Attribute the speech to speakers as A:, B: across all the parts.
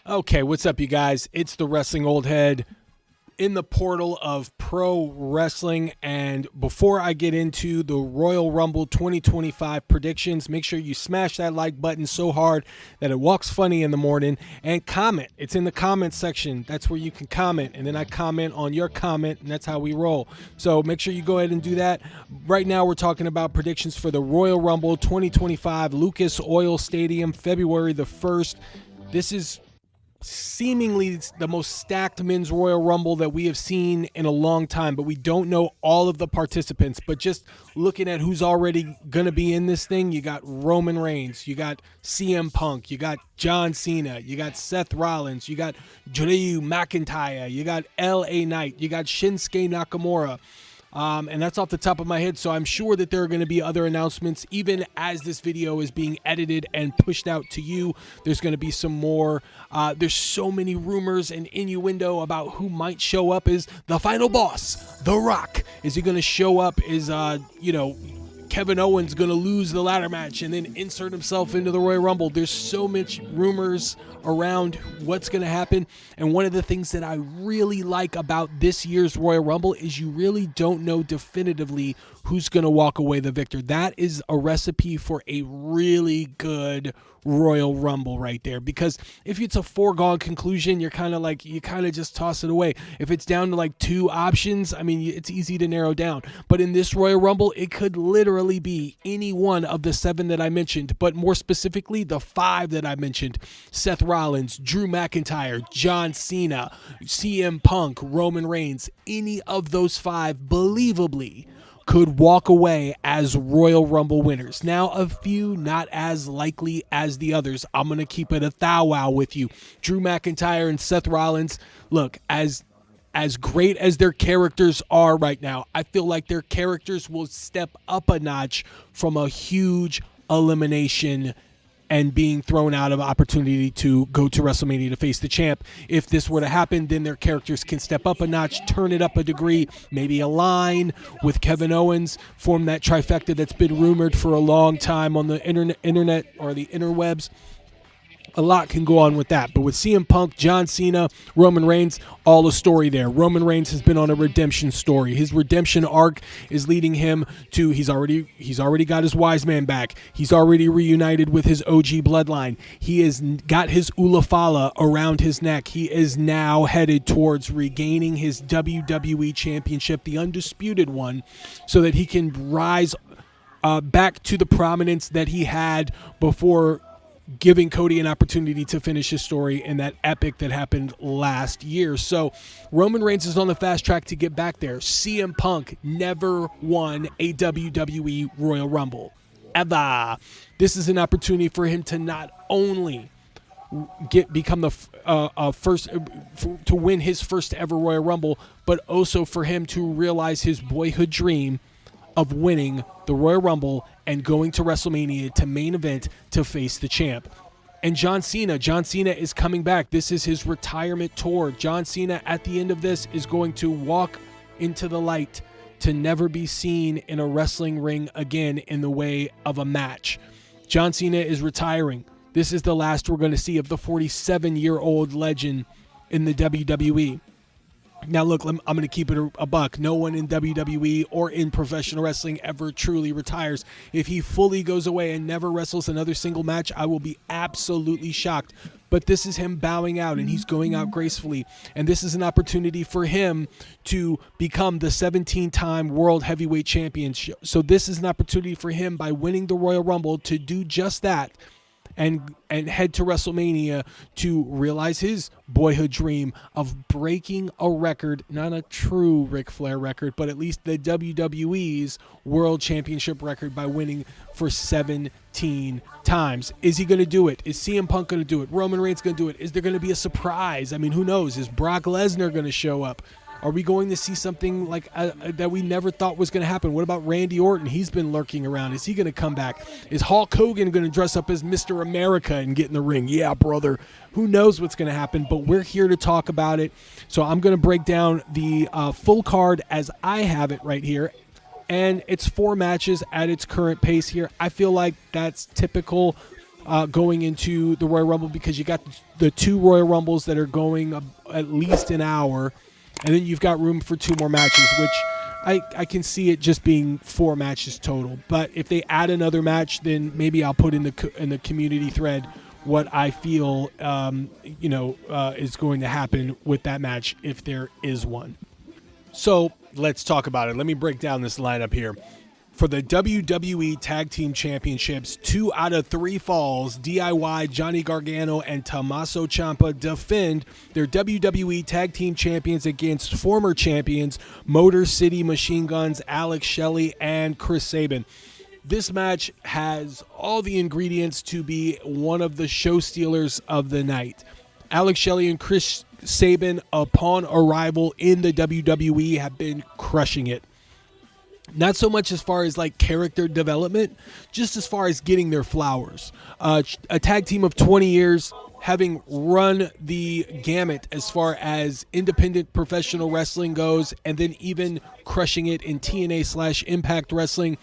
A: Okay, what's up, you guys? It's the Wrestling Old Head in the portal of pro wrestling. And before I get into the Royal Rumble 2025 predictions, make sure you smash that like button so hard that it walks funny in the morning, and comment. It's in the comment section. That's where you can comment, and then I comment on your comment, and that's how we roll. So make sure you go ahead and do that. Right now, we're talking about predictions for the Royal Rumble 2025, Lucas Oil Stadium, February the 1st. This is seemingly the most stacked men's Royal Rumble that we have seen in a long time, but we don't know all of the participants. But just looking at who's already going to be in this thing, you got Roman Reigns, you got CM Punk, you got John Cena, you got Seth Rollins, you got Drew McIntyre, you got LA Knight, you got Shinsuke Nakamura. And that's off the top of my head, so I'm sure that there are going to be other announcements even as this video is being edited and pushed out to you. There's going to be some more. There's so many rumors and innuendo about who might show up as the final boss, The Rock. Is he going to show up? Is Kevin Owens going to lose the ladder match and then insert himself into the Royal Rumble? There's so much rumors around what's going to happen. And one of the things that I really like about this year's Royal Rumble is you really don't know definitively who's going to walk away the victor. That is a recipe for a really good Royal Rumble right there, because if it's a foregone conclusion, you kind of just toss it away. If it's down to like two options, I mean, it's easy to narrow down. But in this Royal Rumble, it could literally be any one of the 7 that I mentioned, but more specifically the 5 that I mentioned: Seth Rollins, Drew McIntyre, John Cena, CM Punk, Roman Reigns. Any of those 5 believably could walk away as Royal Rumble winners. Now, a few not as likely as the others. I'm going to keep it a thou-wow with you. Drew McIntyre and Seth Rollins, look, as great as their characters are right now, I feel like their characters will step up a notch from a huge elimination and being thrown out of opportunity to go to WrestleMania to face the champ. If this were to happen, then their characters can step up a notch, turn it up a degree, maybe align with Kevin Owens, form that trifecta that's been rumored for a long time on the internet or the interwebs. A lot can go on with that. But with CM Punk, John Cena, Roman Reigns, all the story there. Roman Reigns has been on a redemption story. His redemption arc is leading him to he's already got his wise man back. He's already reunited with his OG bloodline. He has got his Ulafala around his neck. He is now headed towards regaining his WWE championship, the undisputed one, so that he can rise back to the prominence that he had before giving Cody an opportunity to finish his story in that epic that happened last year. So Roman Reigns is on the fast track to get back there. CM Punk never won a WWE Royal Rumble, ever. This is an opportunity for him to not only become the first to win his first ever Royal Rumble, but also for him to realize his boyhood dream of winning the Royal Rumble and going to WrestleMania to main event to face the champ. And John Cena is coming back. This is his retirement tour. John Cena at the end of this is going to walk into the light to never be seen in a wrestling ring again in the way of a match. John Cena is retiring. This is the last we're going to see of the 47-year-old legend in the WWE. Now, look, I'm going to keep it a buck. No one in WWE or in professional wrestling ever truly retires. If he fully goes away and never wrestles another single match, I will be absolutely shocked. But this is him bowing out, and he's going out gracefully. And this is an opportunity for him to become the 17-time World Heavyweight Champion. So this is an opportunity for him, by winning the Royal Rumble, to do just that. And head to WrestleMania to realize his boyhood dream of breaking a record, not a true Ric Flair record, but at least the WWE's World Championship record, by winning for 17 times. Is he going to do it? Is CM Punk going to do it? Roman Reigns going to do it? Is there going to be a surprise? I mean, who knows? Is Brock Lesnar going to show up? Are we going to see something like that we never thought was going to happen? What about Randy Orton? He's been lurking around. Is he going to come back? Is Hulk Hogan going to dress up as Mr. America and get in the ring? Yeah, brother. Who knows what's going to happen, but we're here to talk about it. So I'm going to break down the full card as I have it right here. And it's 4 matches at its current pace here. I feel like that's typical going into the Royal Rumble, because you got the 2 Royal Rumbles that are going at least an hour, and then you've got room for 2 more matches, which I can see it just being 4 matches total. But if they add another match, then maybe I'll put in the community thread what I feel is going to happen with that match, if there is one. So let's talk about it. Let me break down this lineup here. For the WWE Tag Team Championships, 2 out of 3 falls, DIY, Johnny Gargano, and Tommaso Ciampa defend their WWE Tag Team Champions against former champions Motor City Machine Guns, Alex Shelley, and Chris Sabin. This match has all the ingredients to be one of the show stealers of the night. Alex Shelley and Chris Sabin, upon arrival in the WWE, have been crushing it. Not so much as far as like character development, just as far as getting their flowers. A tag team of 20 years, having run the gamut as far as independent professional wrestling goes, and then even crushing it in TNA/Impact Wrestling.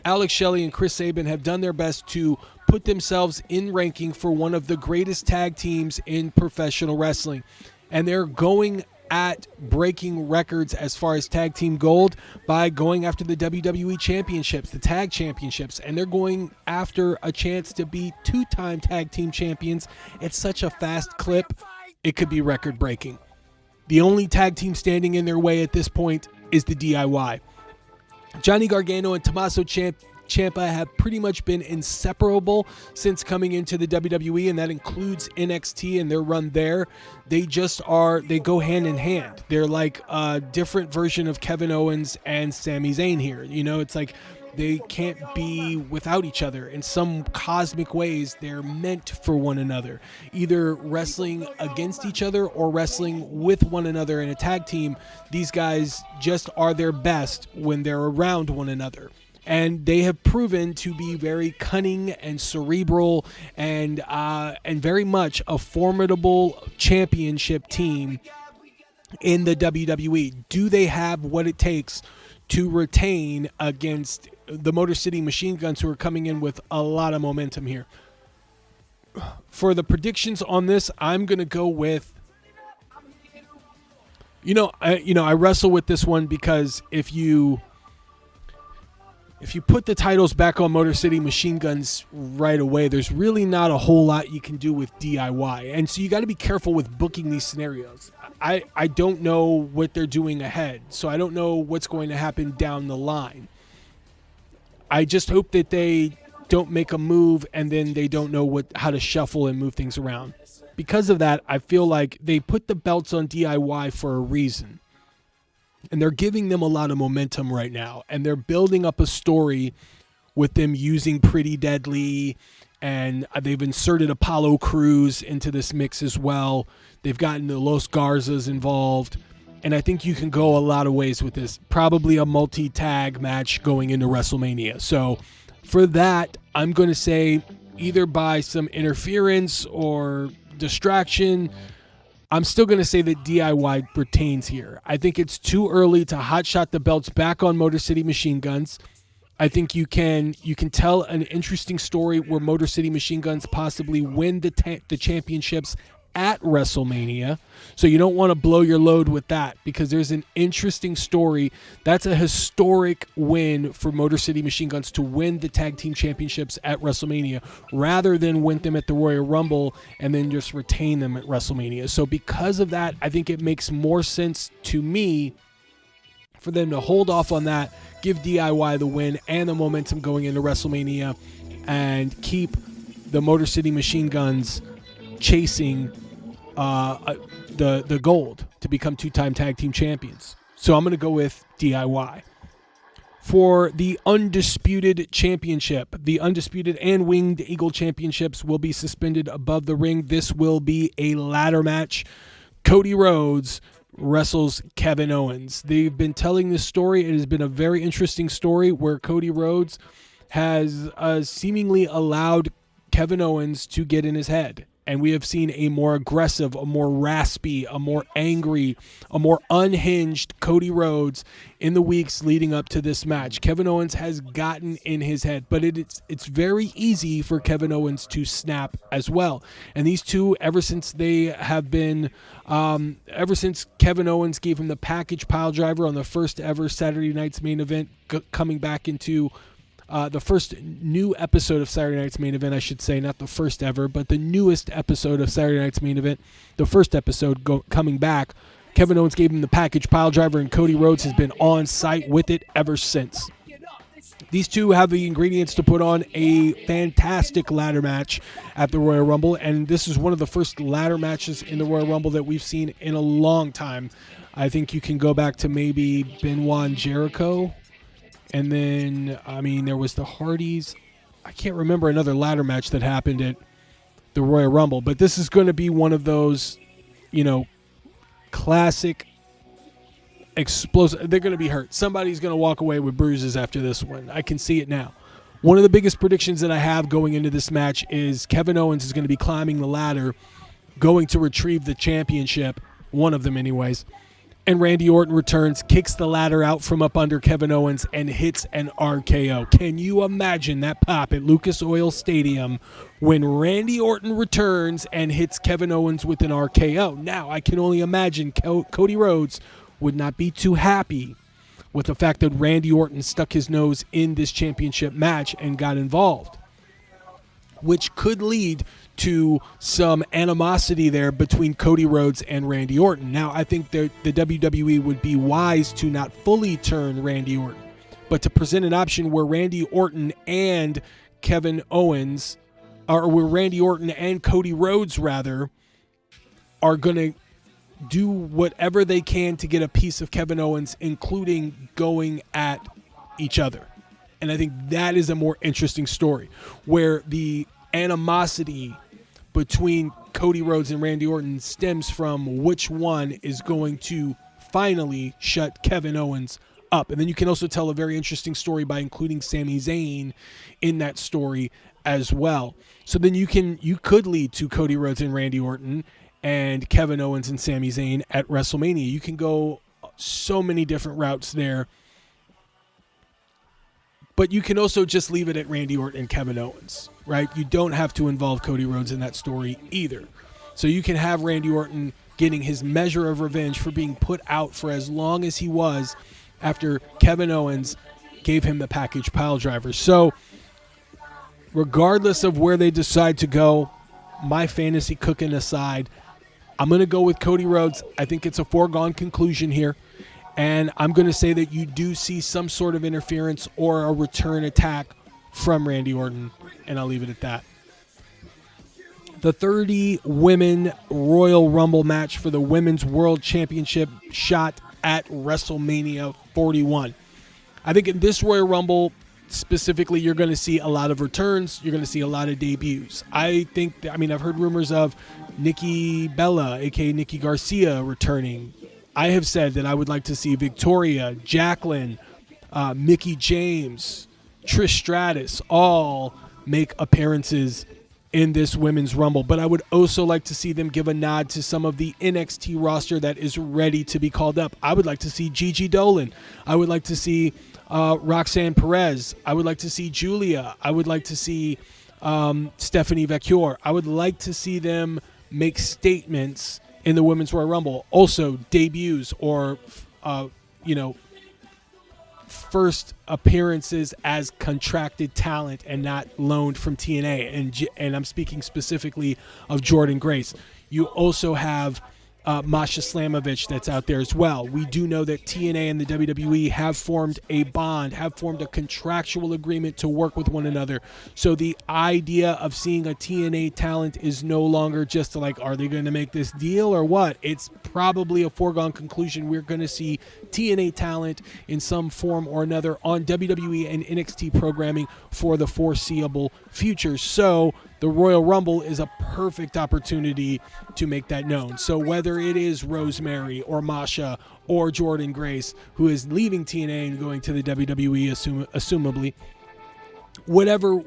A: Alex Shelley and Chris Sabin have done their best to put themselves in ranking for one of the greatest tag teams in professional wrestling. And they're going at breaking records as far as tag team gold by going after the WWE championships, the tag championships, and they're going after a chance to be 2-time tag team champions at such a fast clip, it could be record breaking. The only tag team standing in their way at this point is the DIY. Johnny Gargano and Tommaso Ciampa have pretty much been inseparable since coming into the WWE, and that includes NXT and their run there. They go hand in hand. They're like a different version of Kevin Owens and Sami Zayn here. It's like they can't be without each other. In some cosmic ways, they're meant for one another, either wrestling against each other or wrestling with one another in a tag team. These guys just are their best when they're around one another. And they have proven to be very cunning and cerebral and very much a formidable championship team in the WWE. Do they have what it takes to retain against the Motor City Machine Guns, who are coming in with a lot of momentum here? For the predictions on this, I'm going to go with, I wrestle with this one, because if you put the titles back on Motor City Machine Guns right away, there's really not a whole lot you can do with DIY. And so you got to be careful with booking these scenarios. I don't know what they're doing ahead, so I don't know what's going to happen down the line. I just hope that they don't make a move and then they don't know how to shuffle and move things around. Because of that, I feel like they put the belts on DIY for a reason. And they're giving them a lot of momentum right now. And they're building up a story with them using Pretty Deadly. And they've inserted Apollo Crews into this mix as well. They've gotten the Los Garzas involved. And I think you can go a lot of ways with this. Probably a multi-tag match going into WrestleMania. So for that, I'm going to say either by some interference or distraction, I'm still going to say that DIY retains here. I think it's too early to hotshot the belts back on Motor City Machine Guns. I think you can tell an interesting story where Motor City Machine Guns possibly win the championships at WrestleMania. So you don't want to blow your load with that, because there's an interesting story. That's a historic win for Motor City Machine Guns to win the tag team championships at WrestleMania, rather than win them at the Royal Rumble and then just retain them at WrestleMania. So because of that, I think it makes more sense to me for them to hold off on that, give DIY the win and the momentum going into WrestleMania, and keep the Motor City Machine Guns chasing the gold to become 2-time tag team champions. So I'm going to go with DIY. For the Undisputed Championship, the Undisputed and Winged Eagle Championships will be suspended above the ring. This will be a ladder match. Cody Rhodes wrestles Kevin Owens. They've been telling this story. It has been a very interesting story where Cody Rhodes has seemingly allowed Kevin Owens to get in his head. And we have seen a more aggressive, a more raspy, a more angry, a more unhinged Cody Rhodes in the weeks leading up to this match. Kevin Owens has gotten in his head, but it's very easy for Kevin Owens to snap as well. And these two, ever since Kevin Owens gave him the package pile driver on the first ever Saturday Night's Main Event, coming back into the first new episode of Saturday Night's Main Event, I should say, not the first ever, but the newest episode of Saturday Night's Main Event, the first episode coming back, Kevin Owens gave him the package pile driver, and Cody Rhodes has been on site with it ever since. These two have the ingredients to put on a fantastic ladder match at the Royal Rumble, and this is one of the first ladder matches in the Royal Rumble that we've seen in a long time. I think you can go back to maybe Benoit and Jericho. And then, there was the Hardys. I can't remember another ladder match that happened at the Royal Rumble. But this is going to be one of those, classic explosive. They're going to be hurt. Somebody's going to walk away with bruises after this one. I can see it now. One of the biggest predictions that I have going into this match is Kevin Owens is going to be climbing the ladder, going to retrieve the championship. One of them anyways. And Randy Orton returns, kicks the ladder out from up under Kevin Owens, and hits an RKO. Can you imagine that pop at Lucas Oil Stadium when Randy Orton returns and hits Kevin Owens with an RKO? Now, I can only imagine Cody Rhodes would not be too happy with the fact that Randy Orton stuck his nose in this championship match and got involved, which could lead to some animosity there between Cody Rhodes and Randy Orton. Now, I think the WWE would be wise to not fully turn Randy Orton, but to present an option where Randy Orton and Kevin Owens, or where Randy Orton and Cody Rhodes, rather, are going to do whatever they can to get a piece of Kevin Owens, including going at each other. And I think that is a more interesting story, where the animosity between Cody Rhodes and Randy Orton stems from which one is going to finally shut Kevin Owens up. And then you can also tell a very interesting story by including Sami Zayn in that story as well. So then you could lead to Cody Rhodes and Randy Orton and Kevin Owens and Sami Zayn at WrestleMania. You can go so many different routes there. But you can also just leave it at Randy Orton and Kevin Owens, right? You don't have to involve Cody Rhodes in that story either. So you can have Randy Orton getting his measure of revenge for being put out for as long as he was after Kevin Owens gave him the package pile driver. So regardless of where they decide to go, my fantasy cooking aside, I'm going to go with Cody Rhodes. I think it's a foregone conclusion here. And I'm going to say that you do see some sort of interference or a return attack from Randy Orton, and I'll leave it at that. The 30 women Royal Rumble match for the Women's World Championship shot at WrestleMania 41. I think in this Royal Rumble specifically, you're going to see a lot of returns. You're going to see a lot of debuts. I've heard rumors of Nikki Bella, a.k.a. Nikki Garcia, returning. I have said that I would like to see Victoria, Jacqueline, Mickie James, Trish Stratus all make appearances in this Women's Rumble. But I would also like to see them give a nod to some of the NXT roster that is ready to be called up. I would like to see Gigi Dolan. I would like to see Roxanne Perez. I would like to see Julia. I would like to see Stephanie Vacchio. I would like to see them make statements in the Women's Royal Rumble. Also, debuts or, first appearances as contracted talent and not loaned from TNA. And I'm speaking specifically of Jordynne Grace. You also have Masha Slamovich that's out there as well. We do know that TNA and the WWE have formed a bond, have formed a contractual agreement to work with one another. So the idea of seeing a TNA talent is no longer just like, are they going to make this deal or what? It's probably a foregone conclusion. We're going to see TNA talent in some form or another on WWE and NXT programming for the foreseeable future. So the Royal Rumble is a perfect opportunity to make that known. So whether it is Rosemary or Masha or Jordynne Grace, who is leaving TNA and going to the WWE, assumably, whatever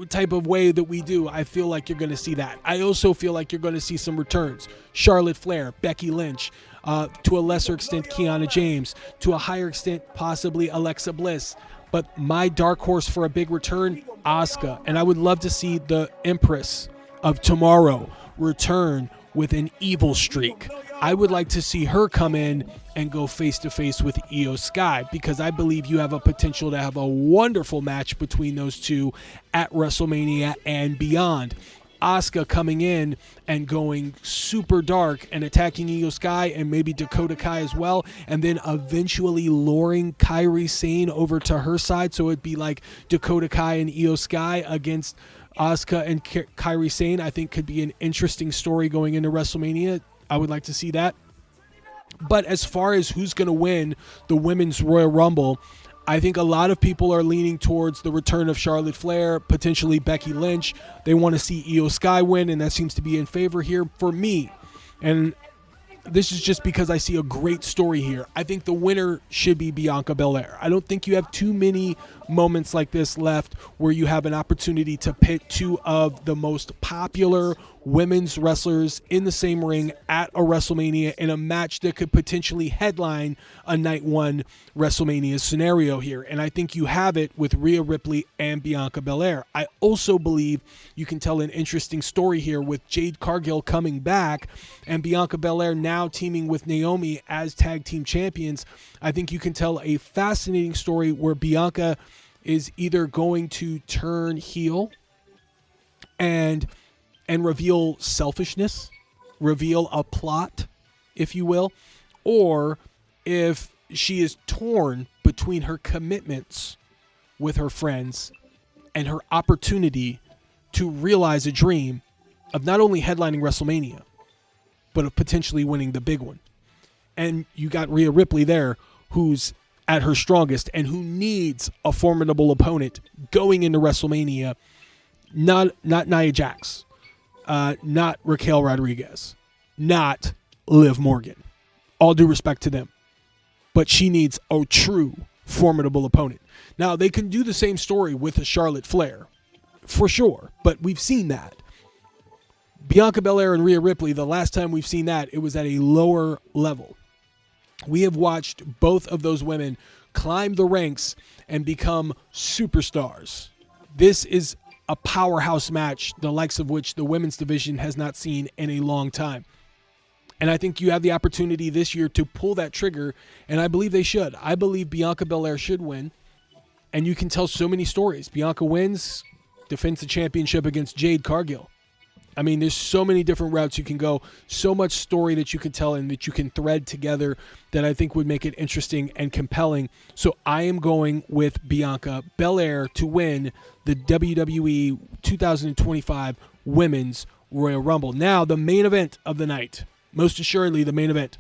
A: type of way that we do, I feel like you're going to see that. I also feel like you're going to see some returns. Charlotte Flair, Becky Lynch, to a lesser extent, Kiana James, to a higher extent, possibly Alexa Bliss. But my dark horse for a big return, Asuka. And I would love to see the Empress of Tomorrow return with an evil streak. I would like to see her come in and go face-to-face with Io Sky, because I believe you have a potential to have a wonderful match between those two at WrestleMania and beyond. Asuka coming in and going super dark and attacking Io Sky and maybe Dakota Kai as well, and then eventually luring Kairi Sane over to her side, so it'd be like Dakota Kai and Io Sky against Asuka and Kairi Sane. I think could be an interesting story going into WrestleMania. I would like to see that. But as far as who's going to win the Women's Royal Rumble, I think a lot of people are leaning towards the return of Charlotte Flair, potentially Becky Lynch. They want to see Io Sky win, and that seems to be in favor here for me. And this is just because I see a great story here. I think the winner should be Bianca Belair. I don't think you have too many moments like this left where you have an opportunity to pit two of the most popular women's wrestlers in the same ring at a WrestleMania in a match that could potentially headline a night one WrestleMania scenario here. And I think you have it with Rhea Ripley and Bianca Belair. I also believe you can tell an interesting story here with Jade Cargill coming back and Bianca Belair now teaming with Naomi as tag team champions. I think you can tell a fascinating story where Bianca is either going to turn heel and reveal selfishness, reveal a plot, if you will, or if she is torn between her commitments with her friends and her opportunity to realize a dream of not only headlining WrestleMania, but of potentially winning the big one. And you got Rhea Ripley there, who's at her strongest and who needs a formidable opponent going into WrestleMania. Not Nia Jax, not Raquel Rodriguez, not Liv Morgan. All due respect to them. But she needs a true formidable opponent. Now, they can do the same story with a Charlotte Flair, for sure, but we've seen that. Bianca Belair and Rhea Ripley, the last time we've seen that, it was at a lower level. We have watched both of those women climb the ranks and become superstars. This is a powerhouse match, the likes of which the women's division has not seen in a long time. And I think you have the opportunity this year to pull that trigger, and I believe they should. I believe Bianca Belair should win, and you can tell so many stories. Bianca wins, defends the championship against Jade Cargill. I mean, there's so many different routes you can go, so much story that you can tell and that you can thread together that I think would make it interesting and compelling. So I am going with Bianca Belair to win the WWE 2025 Women's Royal Rumble. Now, the main event of the night, most assuredly the main event,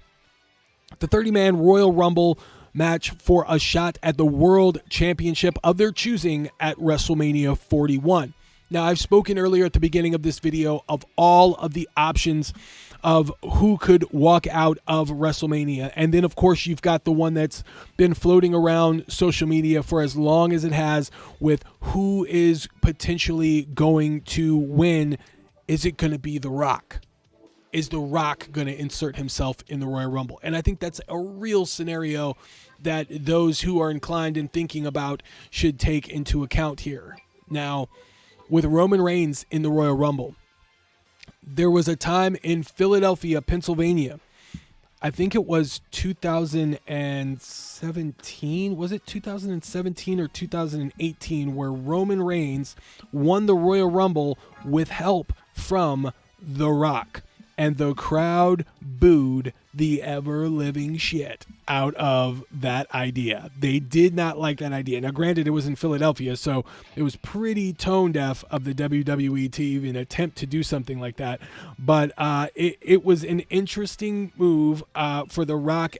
A: the 30-man Royal Rumble match for a shot at the World Championship of their choosing at WrestleMania 41. Now, I've spoken earlier at the beginning of this video of all of the options of who could walk out of WrestleMania. And then, of course, you've got the one that's been floating around social media for as long as it has with who is potentially going to win. Is it going to be The Rock? Is The Rock going to insert himself in the Royal Rumble? And I think that's a real scenario that those who are inclined and thinking about should take into account here. Now, with Roman Reigns in the Royal Rumble, there was a time in Philadelphia, Pennsylvania, I think it was 2017, was it 2017 or 2018, where Roman Reigns won the Royal Rumble with help from The Rock. And the crowd booed the ever-living shit out of that idea. They did not like that idea. Now, granted, it was in Philadelphia, so it was pretty tone-deaf of the WWE to even attempt to do something like that. But it was an interesting move for The Rock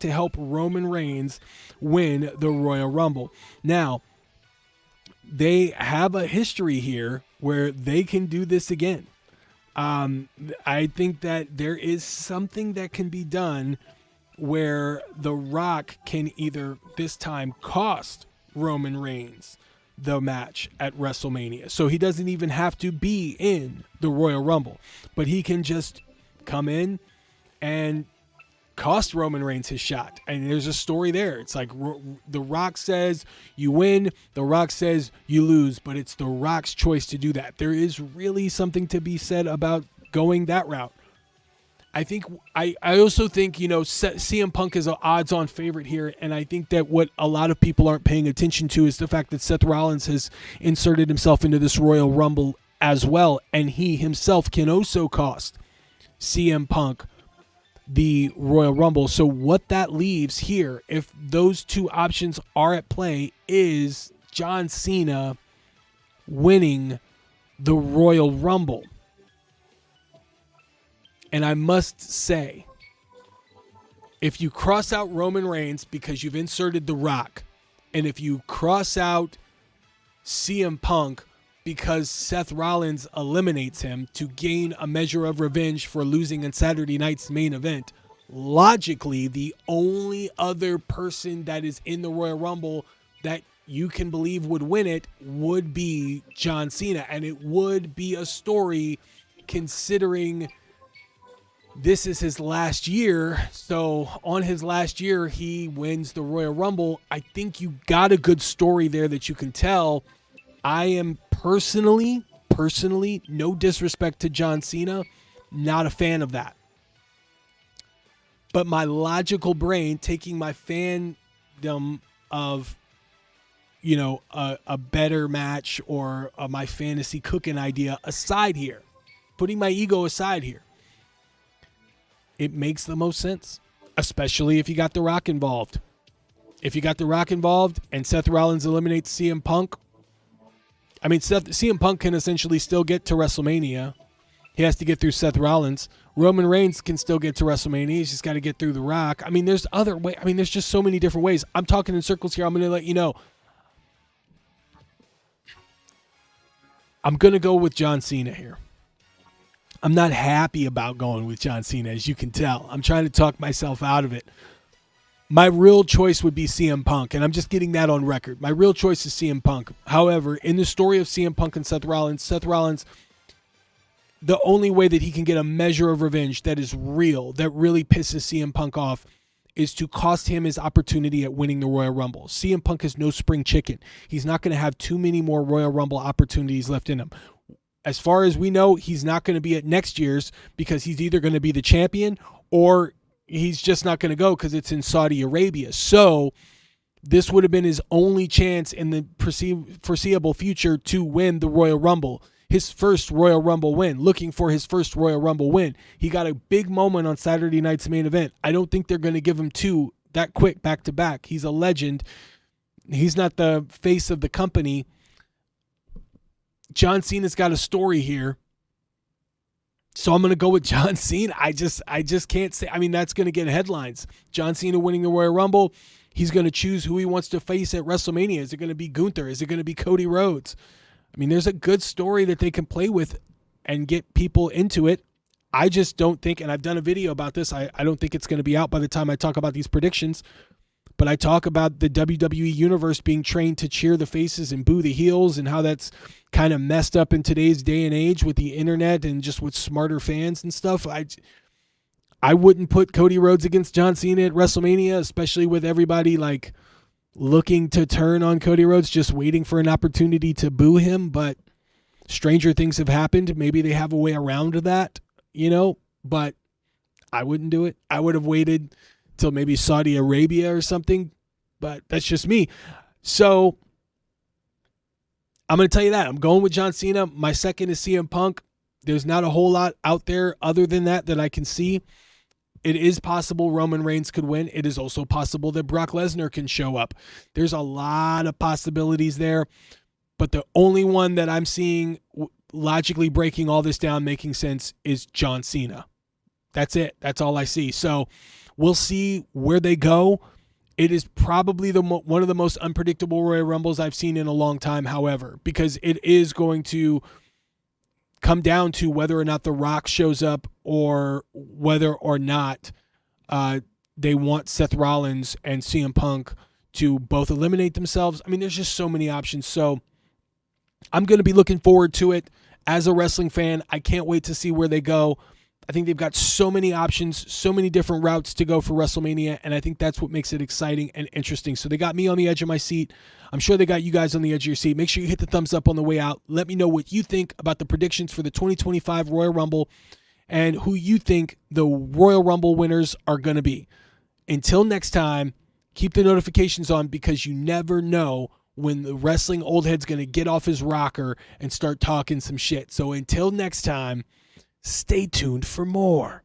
A: to help Roman Reigns win the Royal Rumble. Now, they have a history here where they can do this again. I think that there is something that can be done where The Rock can either this time cost Roman Reigns the match at WrestleMania. So he doesn't even have to be in the Royal Rumble, but he can just come in and cost Roman Reigns his shot. And there's a story there. It's like The Rock says you win, The Rock says you lose, but it's The Rock's choice to do that. There is really something to be said about going that route. I also think, CM Punk is an odds-on favorite here, and I think that what a lot of people aren't paying attention to is the fact that Seth Rollins has inserted himself into this Royal Rumble as well, and he himself can also cost CM Punk the Royal Rumble. So what that leaves here, if those two options are at play, is John Cena winning the Royal Rumble. And I must say, if you cross out Roman Reigns because you've inserted The Rock, and if you cross out CM Punk because Seth Rollins eliminates him to gain a measure of revenge for losing in Saturday night's main event, logically, the only other person that is in the Royal Rumble that you can believe would win it would be John Cena. And it would be a story considering this is his last year. So on his last year, he wins the Royal Rumble. I think you got a good story there that you can tell. I am personally, no disrespect to John Cena, not a fan of that. But my logical brain, taking my fandom of, a better match or my fantasy cooking idea aside here, putting my ego aside here, it makes the most sense, especially if you got The Rock involved. If you got The Rock involved and Seth Rollins eliminates CM Punk, CM Punk can essentially still get to WrestleMania. He has to get through Seth Rollins. Roman Reigns can still get to WrestleMania. He's just got to get through The Rock. There's other way. There's just so many different ways. I'm talking in circles here. I'm going to let you know. I'm going to go with John Cena here. I'm not happy about going with John Cena, as you can tell. I'm trying to talk myself out of it. My real choice would be CM Punk, and I'm just getting that on record. My real choice is CM Punk. However, in the story of CM Punk and Seth Rollins, the only way that he can get a measure of revenge that is real, that really pisses CM Punk off, is to cost him his opportunity at winning the Royal Rumble. CM Punk is no spring chicken. He's not going to have too many more Royal Rumble opportunities left in him. As far as we know, he's not going to be at next year's because he's either going to be the champion or he's just not going to go because it's in Saudi Arabia. So this would have been his only chance in the foreseeable future to win the Royal Rumble. His first Royal Rumble win, looking for his first Royal Rumble win. He got a big moment on Saturday night's main event. I don't think they're going to give him two that quick back to back. He's a legend. He's not the face of the company. John Cena's got a story here. So I'm going to go with John Cena. I just can't say. That's going to get headlines. John Cena winning the Royal Rumble. He's going to choose who he wants to face at WrestleMania. Is it going to be Gunther? Is it going to be Cody Rhodes? There's a good story that they can play with and get people into it. I just don't think, and I've done a video about this, I don't think it's going to be out by the time I talk about these predictions, but I talk about the WWE Universe being trained to cheer the faces and boo the heels and how that's kind of messed up in today's day and age with the internet and just with smarter fans and stuff. I wouldn't put Cody Rhodes against John Cena at WrestleMania, especially with everybody looking to turn on Cody Rhodes, just waiting for an opportunity to boo him. But stranger things have happened. Maybe they have a way around that, but I wouldn't do it. I would have waited till maybe Saudi Arabia or something, but that's just me. So I'm going to tell you that. I'm going with John Cena. My second is CM Punk. There's not a whole lot out there other than that I can see. It is possible Roman Reigns could win. It is also possible that Brock Lesnar can show up. There's a lot of possibilities there, but the only one that I'm seeing logically breaking all this down, making sense, is John Cena. That's it. That's all I see. So we'll see where they go. It is probably one of the most unpredictable Royal Rumbles I've seen in a long time, however, because it is going to come down to whether or not The Rock shows up or whether or not they want Seth Rollins and CM Punk to both eliminate themselves. I mean, there's just so many options. So I'm going to be looking forward to it as a wrestling fan. I can't wait to see where they go. I think they've got so many options, so many different routes to go for WrestleMania, and I think that's what makes it exciting and interesting. So they got me on the edge of my seat. I'm sure they got you guys on the edge of your seat. Make sure you hit the thumbs up on the way out. Let me know what you think about the predictions for the 2025 Royal Rumble and who you think the Royal Rumble winners are going to be. Until next time, keep the notifications on because you never know when the wrestling old head's going to get off his rocker and start talking some shit. So until next time, stay tuned for more.